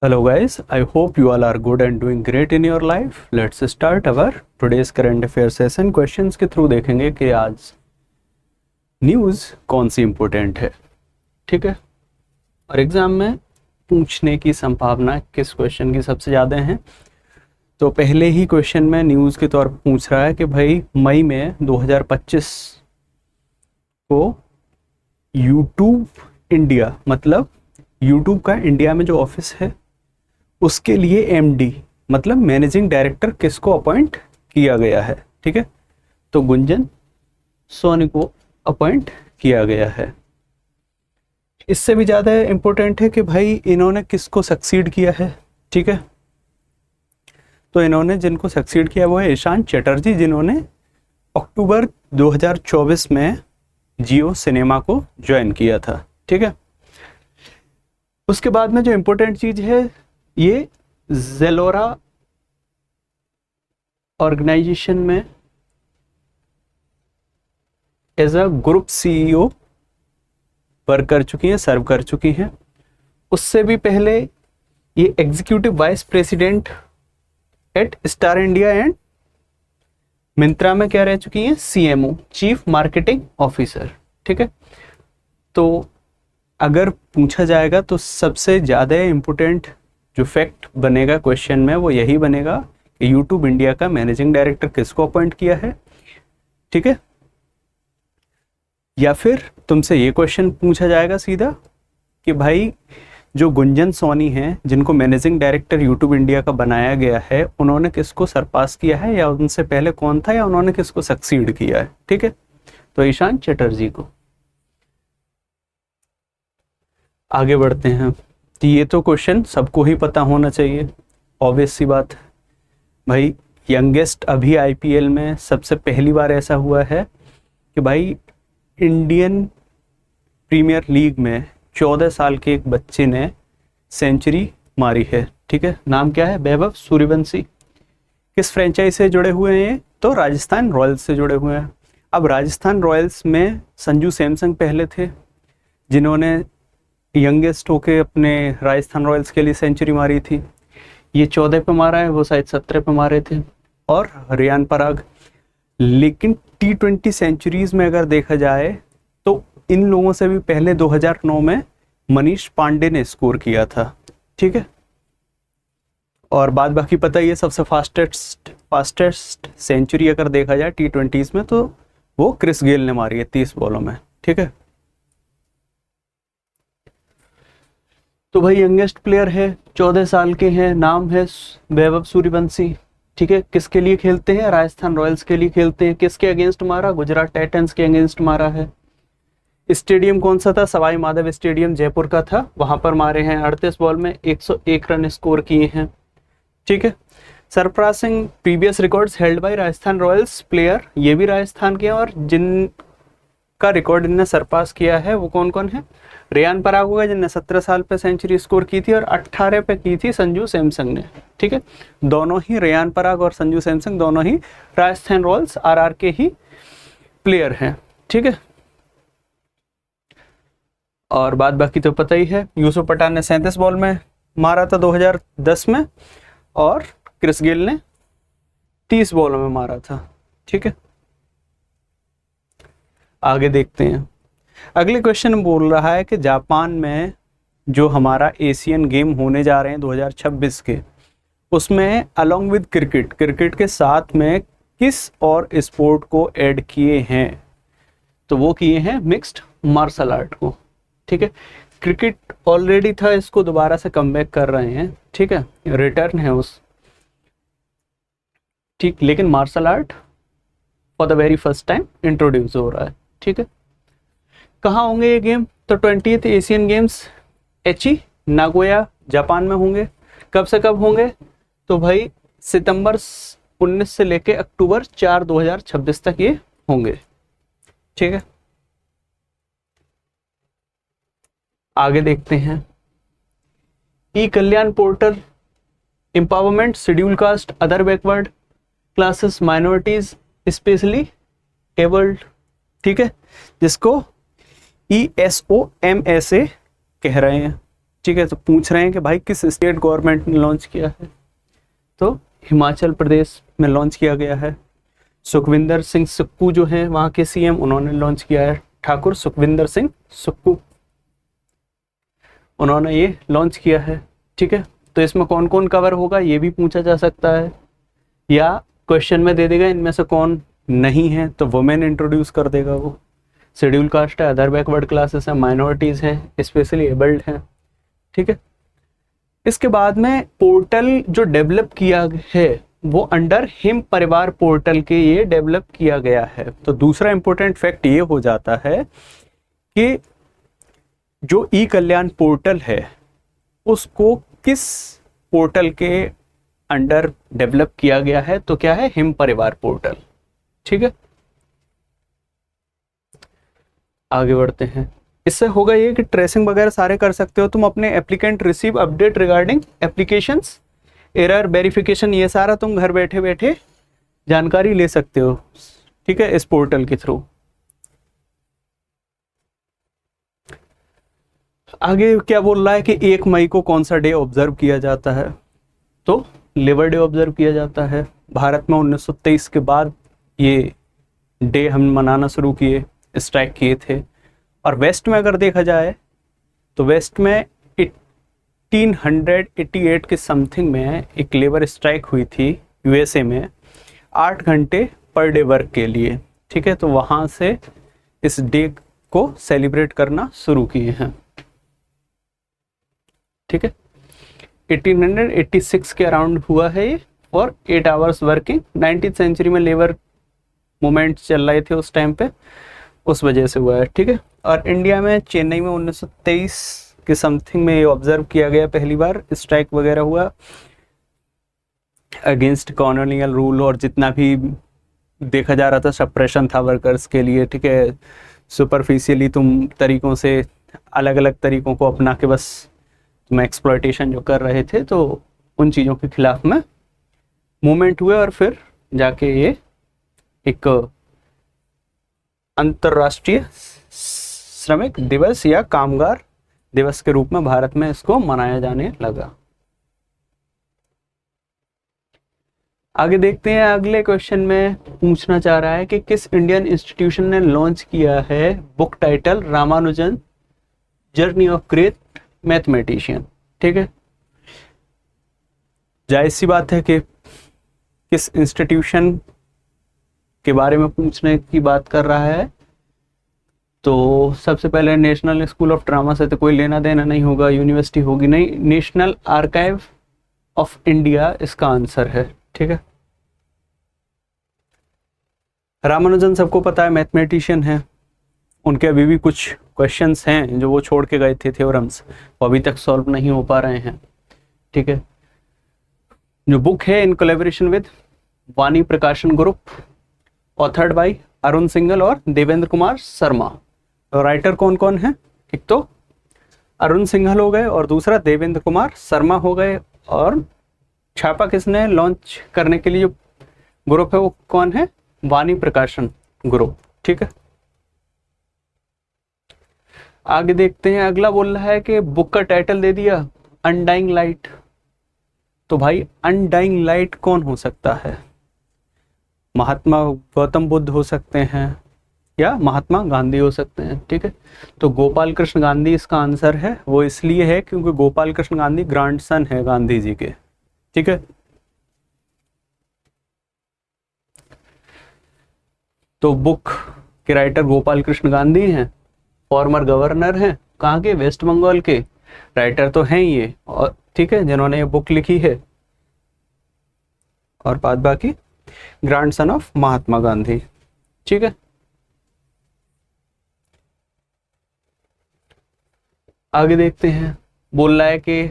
Hello guys, I hope you all are good and doing great in your life. Let's start our today's current affairs session. Questions के through देखेंगे कि आज news कौन सी important है, ठीक है, और एग्ज़ाम में पूछने की संभावना किस क्वेश्चन की सबसे ज़्यादा है। तो पहले ही क्वेश्चन में न्यूज़ के तौर पर पूछ रहा है कि भाई मई में 2025 को यूट्यूब इंडिया, मतलब यूट्यूब का इंडिया में जो ऑफिस है उसके लिए एमडी मतलब मैनेजिंग डायरेक्टर किसको अपॉइंट किया गया है, ठीक है। तो गुंजन सोनी को अपॉइंट किया गया है। इससे भी ज़्यादा इम्पोर्टेंट है कि भाई इन्होंने किसको सक्सीड किया है, ठीक है। तो इन्होंने जिनको सक्सीड किया वो है ईशान चटर्जी, जिन्होंने अक्टूबर 2024 में जियो सिनेमा को ज्वाइन किया था, ठीक है। उसके बाद में जो इम्पोर्टेंट चीज़ है, ये ज़ेलोरा ऑर्गेनाइजेशन में as a group CEO work कर चुकी हैं, सर्व कर चुकी हैं। उससे भी पहले ये executive vice president at Star India and Myntra में क्या रह चुकी हैं, सीएमओ चीफ मार्केटिंग ऑफिसर, ठीक है। तो अगर पूछा जाएगा तो सबसे ज़्यादा इम्पोर्टेंट जो फैक्ट बनेगा क्वेश्चन में वो यही बनेगा कि यूट्यूब इंडिया का मैनेजिंग डायरेक्टर किसको अपॉइंट किया है, ठीक है। या फिर तुमसे ये क्वेश्चन पूछा जाएगा सीधा कि भाई जो गुंजन सोनी हैं जिनको मैनेजिंग डायरेक्टर यूट्यूब इंडिया का बनाया गया है, उन्होंने किसको सरपास किया है, या उनसे पहले कौन था, या उन्होंने किसको सक्सीड किया है, ठीक है। तो ईशान चटर्जी को। आगे बढ़ते हैं। तो ये तो क्वेश्चन सबको ही पता होना चाहिए, ऑब्वियस सी बात है भाई। यंगेस्ट अभी आईपीएल में सबसे पहली बार ऐसा हुआ है कि भाई इंडियन प्रीमियर लीग में 14 साल के एक बच्चे ने सेंचुरी मारी है, ठीक है। नाम क्या है, वैभव सूर्यवंशी। किस फ्रेंचाइज से जुड़े हुए हैं, तो राजस्थान रॉयल्स से जुड़े हुए हैं। अब राजस्थान रॉयल्स में संजू सैमसंग पहले थे जिन्होंने यंगेस्ट होके अपने राजस्थान रॉयल्स के लिए सेंचुरी मारी थी। ये 14 पे मारा है, वो शायद 17 पे मारे थे। और रियान पराग। लेकिन T20 सेंचुरीज में अगर देखा जाए तो इन लोगों से भी पहले 2009 में मनीष पांडे ने स्कोर किया था, ठीक है। और बाद बाकी पता ही है, सबसे फास्टेस्ट सेंचुरी अगर देखा जाए T20s में तो वो क्रिस गेल ने मारी है 30 बॉलों में, ठीक है। तो भाई यंगेस्ट प्लेयर है, 14 साल के हैं, नाम है वैभव सूर्यवंशी, ठीक है। किसके लिए खेलते हैं, राजस्थान रॉयल्स के लिए खेलते हैं। किसके अगेंस्ट मारा, गुजरात टाइटंस के अगेंस्ट मारा है। स्टेडियम कौन सा था, सवाई माधव स्टेडियम जयपुर का था, वहां पर मारे हैं। 38 बॉल में 101 रन स्कोर किए हैं, ठीक है। Surpassing previous records held by Rajasthan Royals player, ये भी राजस्थान के, और जिनका रिकॉर्ड इनने सरपास किया है वो कौन कौन है, रियान पराग होगा जिनने 17 साल पे सेंचुरी स्कोर की थी, और 18 पे की थी संजू सैमसंग ने, ठीक है। दोनों ही रियान पराग और संजू सैमसंग दोनों ही राजस्थान रॉयल्स आरआर के ही प्लेयर हैं, ठीक है। और बाद बाकी तो पता ही है, यूसुफ पठान ने 37 बॉल में मारा था 2010 में, और क्रिस गेल ने 30 बॉलों में मारा था, ठीक है। आगे देखते हैं। अगले क्वेश्चन बोल रहा है कि जापान में जो हमारा एशियन गेम होने जा रहे हैं 2026 के, उसमें अलोंग विद क्रिकेट के साथ में किस और स्पोर्ट को ऐड किए हैं, तो वो किए हैं मिक्स्ड मार्शल आर्ट को, ठीक है। क्रिकेट ऑलरेडी था, इसको दोबारा से कमबैक कर रहे हैं, ठीक है, रिटर्न है उस, ठीक। लेकिन martial art for the very first time introduce हो रहा है, ठीक है। कहाँ होंगे ये गेम, तो 20th Asian games Aichi Nagoya Japan में होंगे। कब से कब होंगे, तो भाई सितंबर 19 से लेके अक्टूबर 4 2026 तक ये होंगे, ठीक है। आगे देखते हैं। E Kalyan portal empowerment schedule caste other backward classes minorities specially abled, ठीक है, जिसको ESOMSA कह रहे हैं, ठीक है, तो पूछ रहे हैं कि भाई किस स्टेट गवर्नमेंट ने लॉन्च किया है, तो हिमाचल प्रदेश में लॉन्च किया गया है। सुखविंदर सिंह सुक्खू जो हैं वहाँ के सीएम, उन्होंने लॉन्च किया है, ठाकुर सुखविंदर सिंह सुक्खू, उन्होंने ये लॉन्च किया है। ठीक है, तो इसमें कौन कौन कवर होगा ये भी पूछा जा सकता है, या क्वेश्चन में दे देगा इनमें से कौन नहीं है, तो वुमेन इंट्रोड्यूस कर देगा वो। शेड्यूल कास्ट है, अदर बैकवर्ड क्लासेस हैं, माइनॉरिटीज़ हैं, स्पेशली एबल्ड हैं। ठीक है, इसके बाद में पोर्टल जो डेवलप किया है वो अंडर हिम परिवार पोर्टल के ये डेवलप किया गया है। तो दूसरा इंपॉर्टेंट फैक्ट ये हो जाता है कि जो ई कल्याण पोर्टल है उसको किस पोर्टल के अंडर डेवलप किया गया है, तो क्या है, हिम परिवार पोर्टल। ठीक है, आगे बढ़ते हैं। इससे होगा ये कि ट्रेसिंग वगैरह सारे कर सकते हो तुम अपने। Applicant receive update regarding applications, error verification, ये सारा तुम घर बैठे बैठे जानकारी ले सकते हो। ठीक है, इस पोर्टल के थ्रू। आगे क्या बोल रहा है कि 1 मई को कौन सा डे ऑब्जर्व किया जाता है, तो लेबर डे ऑब्जर्व किया जाता है। भारत में 1923 के बाद ये डे हम मनाना शुरू किए, स्ट्राइक किए थे। और वेस्ट में अगर देखा जाए तो वेस्ट में 1888 के समथिंग में एक लेबर स्ट्राइक हुई थी यूएसए में, 8 घंटे पर डे वर्क के लिए। ठीक है, तो वहाँ से इस डे को सेलिब्रेट करना शुरू किए हैं। ठीक है, 1886 के अराउंड हुआ है ये, और 8 आवर्स वर्किंग। 19th सेंचुरी में लेबर मूवमेंट चल रहे थे उस टाइम पे, उस वजह से हुआ है। ठीक है, और इंडिया में चेन्नई में 1923 के समथिंग में ये ऑब्जर्व किया गया, पहली बार स्ट्राइक वगैरह हुआ अगेंस्ट कॉलोनियल रूल, और जितना भी देखा जा रहा था सप्रेशन था वर्कर्स के लिए। ठीक है, सुपरफिशियली तुम तरीकों से, अलग अलग तरीकों को अपना के बस तुम एक्सप्लॉयटेशन जो कर रहे थे, तो उन चीज़ों के खिलाफ में मूवमेंट हुए, और फिर जाके ये एक अंतर्राष्ट्रीय श्रमिक दिवस या कामगार दिवस के रूप में भारत में इसको मनाया जाने लगा। आगे देखते हैं, अगले क्वेश्चन में पूछना चाह रहा है कि किस इंडियन इंस्टीट्यूशन ने लॉन्च किया है book title Ramanujan journey of great mathematician. ठीक है, जाहिर सी बात है कि किस इंस्टीट्यूशन के बारे में पूछने की बात कर रहा है, तो सबसे पहले नेशनल स्कूल ऑफ ड्रामा से तो कोई लेना देना नहीं होगा, यूनिवर्सिटी होगी नहीं, नेशनल आर्काइव ऑफ इंडिया इसका आंसर है। ठीक है, रामानुजन सबको पता है मैथमेटिशियन है, उनके अभी भी कुछ क्वेश्चंस हैं जो वो छोड़ के गए थे, थ्योरम्स, वो अभी तक सॉल्व नहीं हो पा रहे हैं। ठीक है, जो बुक है इन कोलैबोरेशन विद वाणी प्रकाशन group, authored bye Arun Singhal और देवेंद्र कुमार शर्मा। तो राइटर कौन कौन है, एक तो अरुण सिंघल हो गए और दूसरा देवेंद्र कुमार शर्मा हो गए, और छापा किसने लॉन्च करने के लिए जो ग्रुप है वो कौन है, वाणी प्रकाशन ग्रुप। ठीक है, आगे देखते हैं। अगला बोल रहा है कि बुक का टाइटल दे दिया अनडाइंग लाइट, तो भाई अनडाइंग लाइट कौन हो सकता है, महात्मा गौतम बुद्ध हो सकते हैं या महात्मा गांधी हो सकते हैं। ठीक है, तो गोपाल कृष्ण गांधी इसका आंसर है। वो इसलिए है क्योंकि गोपाल कृष्ण गांधी ग्रैंडसन है गांधी जी के। ठीक है, तो बुक के राइटर गोपाल कृष्ण गांधी हैं, फॉर्मर गवर्नर हैं, कहाँ के, वेस्ट बंगाल के। राइटर तो हैं ये, और ठीक है, जिन्होंने ये बुक लिखी है, और बाद बाकी ग्रैंडसन ऑफ महात्मा गांधी। ठीक है, आगे देखते हैं। बोल रहा है कि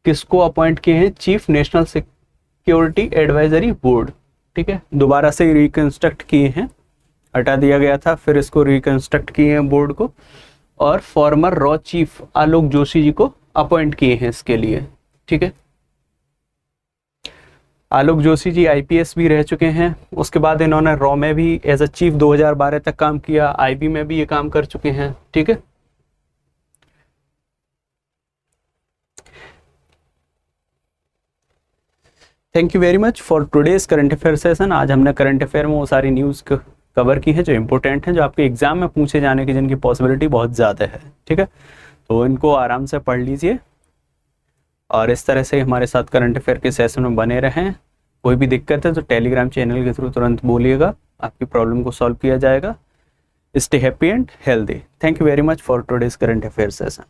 किसको अपॉइंट किए हैं chief national security advisory board. ठीक है, दोबारा से रिकंस्ट्रक्ट किए हैं, हटा दिया गया था, फिर इसको रिकंस्ट्रक्ट किए हैं बोर्ड को, और फॉर्मर रॉ चीफ आलोक जोशी जी को अपॉइंट किए हैं इसके लिए। ठीक है, आलोक जोशी जी आईपीएस भी रह चुके हैं, उसके बाद इन्होंने रॉ में भी एज अ चीफ 2012 तक काम किया, आईबी में भी ये काम कर चुके हैं। ठीक है, thank you very much for today's current affair session. आज हमने करंट अफेयर में वो सारी न्यूज़ कवर की है जो इंपॉर्टेंट हैं, जो आपके एग्जाम में पूछे जाने की जिनकी पॉसिबिलिटी बहुत ज़्यादा है। ठीक है, तो इनको आराम से पढ़ लीजिए और इस तरह से हमारे साथ करंट अफेयर के सेशन में बने रहें। कोई भी दिक्कत है तो टेलीग्राम चैनल के थ्रू तुरंत बोलिएगा, आपकी प्रॉब्लम को सॉल्व किया जाएगा। Stay happy and healthy. Thank you very much for today's current affair session.